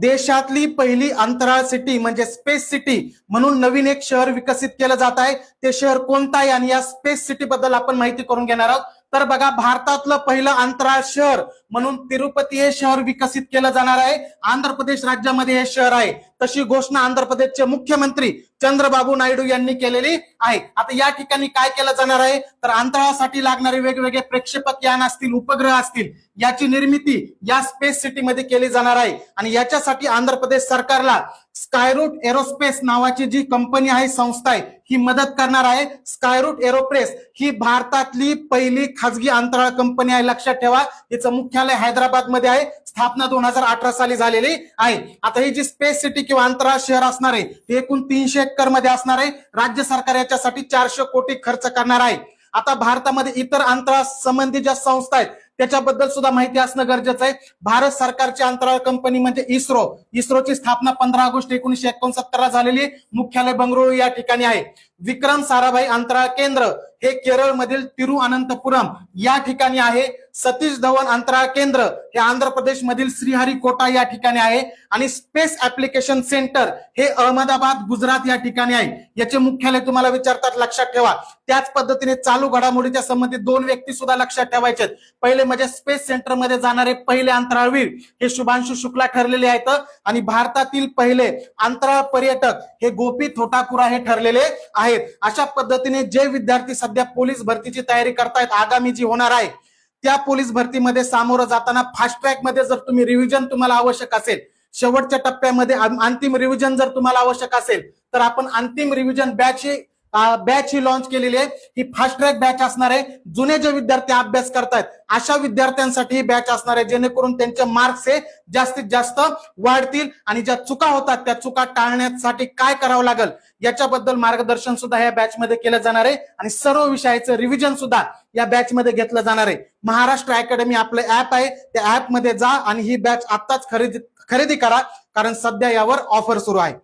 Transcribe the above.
देशातली पहिली अंतराळ सिटी म्हणजे स्पेस सिटी म्हणून नवीन एक शहर विकसित केलं जात आहे। ते शहर कोणतं आहे आणि या स्पेस सिटी बद्दल आपण माहिती करून घेणार आहोत। तर बघा, भारतातलं पहिलं अंतराळ शहर म्हणून तिरुपती हे शहर विकसित केलं जाणार आहे। आंध्र प्रदेश राज्यामध्ये हे शहर आहे। तशी घोषणा आंध्र प्रदेशचे मुख्यमंत्री चंद्रबाबू नायडू यांनी केलेली आहे। आता या ठिकाणी काय केलं जाणार आहे, तर अंतराळासाठी लागणारे वेगवेगळे प्रक्षेपक यान असतील, उपग्रह असतील, याची निर्मिती या स्पेस सिटी मध्ये केली जाणार आहे। आणि याच्यासाठी आंध्र प्रदेश सरकारला स्कायरूट एरोस्पेस नावाची जी कंपनी आहे, संस्था आहे, ही मदत करणार आहे। स्कायरूट एरोस्पेस ही भारतातली पहिली खाजगी अंतराळ कंपनी आहे, लक्षात ठेवा। याचं मुख्यालय हैदराबाद मध्ये आहे। स्थापना 2018 साली झालेली आहे। आता ही जी स्पेस सिटी किंवा अंतराळ शहर असणार आहे ते एकूण 300 एकर मध्ये असणार आहे। राज्य सरकार याच्यासाठी 400 कोटी खर्च करणार आहे। आता भारतामध्ये इतर अंतराळ संबंधी ज्या संस्था आहेत त्याच्याबद्दल सुद्धा माहिती असणं गरजेचं आहे। भारत सरकारची अंतराळ कंपनी म्हणजे इस्रोची स्थापना 15 ऑगस्ट 1969 ला झालेली आहे। मुख्यालय बंगळुरू या ठिकाणी आहे। विक्रम साराभाई अंतराळ केंद्र हे केरळमधील तिरुअनंतपुरम या ठिकाणी आहे। सतीश धवन अंतराळ केंद्र हे आंध्र प्रदेश मधील श्रीहरिकोटा या ठिकाणी आहे। आणि स्पेस ऍप्लिकेशन सेंटर हे अहमदाबाद गुजरात या ठिकाणी आहे। याचे मुख्यालय तुम्हाला विचारतात, लक्षात ठेवा। त्याच पद्धतीने चालू घडामोडीच्या संबंधित 2 व्यक्ती सुद्धा लक्षात ठेवायचे। पहिले म्हणजे स्पेस सेंटर मध्ये जाणारे पहिले अंतराळवीर हे शुभांशु शुक्ला ठरलेले आहेत। आणि भारतातील पहिले अंतराळ पर्यटक हे गोपी थोटाकुरा हे ठरलेले आहेत। अशा पद्धतीने जे विद्यार्थी सध्या पोलीस भरतीची तयारी करतायत, आगामी जी होणार आहे त्या पोलीस भरतीमध्ये सामोरं जाताना फास्ट ट्रॅक मध्ये जर तुम्ही रिव्हिजन तुम्हाला आवश्यक असेल, शेवटच्या टप्प्यामध्ये अंतिम रिव्हिजन जर तुम्हाला आवश्यक असेल, तर आपण अंतिम रिव्हिजन बॅच ही लॉन्च केलेली आहे। ही फास्ट ट्रॅक बॅच असणार आहे। जुने जे विद्यार्थी अभ्यास करतायत अशा विद्यार्थ्यांसाठी ही बॅच असणार आहे, जेणेकरून त्यांचे मार्क्स हे जास्तीत जास्त वाढतील। आणि ज्या चुका होतात त्या चुका टाळण्यासाठी काय करावं लागेल याच्याबद्दल मार्गदर्शन सुद्धा या बॅच मध्ये केलं जाणार आहे। आणि सर्व विषयाचं रिव्हिजन सुद्धा या बॅच मध्ये घेतलं जाणार आहे। महाराष्ट्र अकॅडमी आपलं ऍप आहे, त्या ऍप मध्ये जा आणि ही बॅच आत्ताच खरेदी करा, कारण सध्या यावर ऑफर सुरू आहे।